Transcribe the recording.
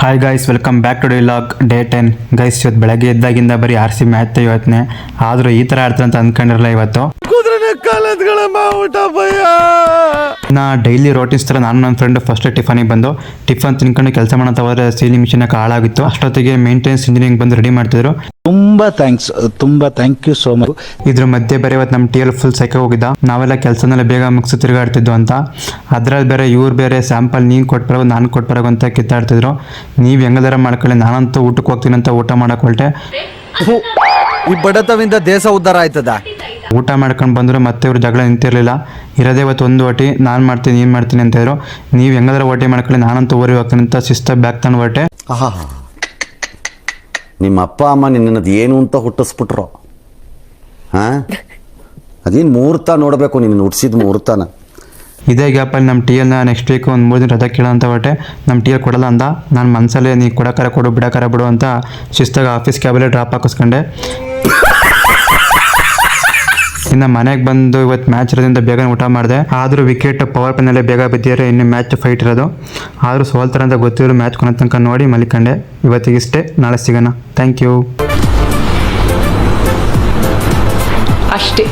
Hi guys, welcome back to log day 10. Guys, ಇವತ್ತು ಬೆಳಗ್ಗೆ ಎದ್ದಾಗಿಂದ ಬರೀ RC ಮ್ಯಾಚ್ ಇವತ್ತನೇ. ಆದರೂ ಈ ಥರ ಆಡ್ತಾರೆ ಅಂತ ಅಂದ್ಕೊಂಡಿರಲ್ಲ ಇವತ್ತು. ನಾ ಡೈಲಿ ರೋಟೀನ್ಸ್ ಥರ ನಾನು ನನ್ನ ಫ್ರೆಂಡ್ ಫಸ್ಟ್ ಟಿಫನಿಗೆ ಬಂದು ಟಿಫನ್ ತಿನ್ಕೊಂಡು ಕೆಲಸ ಮಾಡೋಂತ ಹೋದ್ರೆ ಸೀಲಿಂಗ್ ಮಿಷಿನ್ ಹಾಳಾಗಿತ್ತು. ಅಷ್ಟೊತ್ತಿಗೆ ಮೇಂಟೆನೆನ್ಸ್ ಇಂಜಿನಿಯರಿಂಗ್ ಬಂದು ರೆಡಿ ಮಾಡ್ತಿದ್ರು. ತುಂಬಾ ಥ್ಯಾಂಕ್ ಯು ಸೋ ಮಚ್. ಇದ್ರ ಮಧ್ಯೆ ಬೇರೆ ಇವತ್ತು ನಮ್ಮ TL ಫುಲ್ ಸೈಕ ಹೋಗಿದ್ದ. ನಾವೆಲ್ಲ ಕೆಲಸನೆಲ್ಲ ಬೇಗ ಮುಗಿಸಿ ತಿರುಗಾಡ್ತಿದ್ವು ಅಂತ. ಅದ್ರಲ್ಲಿ ಬೇರೆ ಇವ್ರು ಬೇರೆ ಸ್ಯಾಂಪಲ್ ನೀನು ಕೊಟ್ಬರೋ ನಾನು ಕೊಟ್ಬರೋ ಅಂತ ಕಿತ್ತಾಡ್ತಿದ್ರು. ನೀವು ಹೆಂಗದಾರ ಮಾಡ್ಕೊಳ್ಳಿ, ನಾನಂತೂ ಊಟಕ್ಕೆ ಹೋಗ್ತೀನಿ ಅಂತ ಊಟ ಮಾಡಕ್ಕೆ ಹೊರಟೆ. ಈ ಬಡತವಿಂದ ದೇಶ ಉದ್ಧಾರ ಆಯ್ತದ. ಊಟ ಮಾಡ್ಕೊಂಡು ಬಂದರು. ಮತ್ತೆ ಇವ್ರು ಜಗಳ ನಿಂತಿರಲಿಲ್ಲ. ಇರೋದೇ ಇವತ್ತು ಒಂದು ಓಟಿ, ನಾನು ಮಾಡ್ತೀನಿ ನೀನು ಮಾಡ್ತೀನಿ ಅಂತ ಇದ್ರು. ನೀವು ಹೆಂಗಾದ್ರೆ ಓಟಿ ಮಾಡ್ಕೊಳ್ಳಿ, ನಾನಂತೂ ಊರಿಗೆ ಹೋಗ್ತೀನಿ ಅಂತ ಶಿಸ್ತ ಬ್ಯಾಗ್ ತಂದು ಹೊರಟೆ. ನಿಮ್ಮ ಅಪ್ಪ ಅಮ್ಮ ನಿನ್ನದು ಏನು ಅಂತ ಹುಟ್ಟಿಸ್ಬಿಟ್ರು. ಹಾಂ, ಅದೇನು ಮುಹೂರ್ತ ನೋಡಬೇಕು, ನಿನ್ನ ಹುಟ್ಟಿಸಿದ ಮುಹೂರ್ತನ. ಇದೇ ಗ್ಯಾಪಲ್ಲಿ ನಮ್ಮ TL ನೆಕ್ಸ್ಟ್ ವೀಕ್ ಒಂದು 3 ದಿನ ರಜಾ ಕೇಳೋ ಅಂತ ಹೊರಟೆ. ನಮ್ಮ TL ಕೊಡಲ್ಲ ಅಂದ. ನಾನು ಮನಸಲ್ಲೇ ನೀ ಕೊಡೋಕಾರ ಕೊಡು, ಬಿಡೋಕಾರ ಬಿಡು ಅಂತ ಶಿಸ್ತಾಗ ಆಫೀಸ್ ಕ್ಯಾಬಲ್ಲೇ ಡ್ರಾಪ್ ಹಾಕಿಸ್ಕೊಂಡೆ. ಇನ್ನು ಮನೆಗೆ ಬಂದು ಇವತ್ತು ಮ್ಯಾಚ್ ಇರೋದ್ರಿಂದ ಬೇಗ ಊಟ ಮಾಡಿದೆ. ಆದರೂ ವಿಕೆಟ್ ಪವರ್ ಪ್ಲೇನಲ್ಲೇ ಬೇಗ ಬಿದ್ದಿದ್ರೆ ಇನ್ನು ಮ್ಯಾಚ್ ಫೈಟ್ ಇರೋದು. ಆದರೂ ಸೋಲ್ತಾರೆ ಅಂತ ಗೊತ್ತಿರೋ ಮ್ಯಾಚ್ ಕೊನೆ ತನಕ ನೋಡಿ ಮಲಿಕೊಂಡೆ. ಇವತ್ತಿಗಿಷ್ಟೇ, ನಾಳೆ ಸಿಗೋಣ. Thank you. ಅಷ್ಟೇ.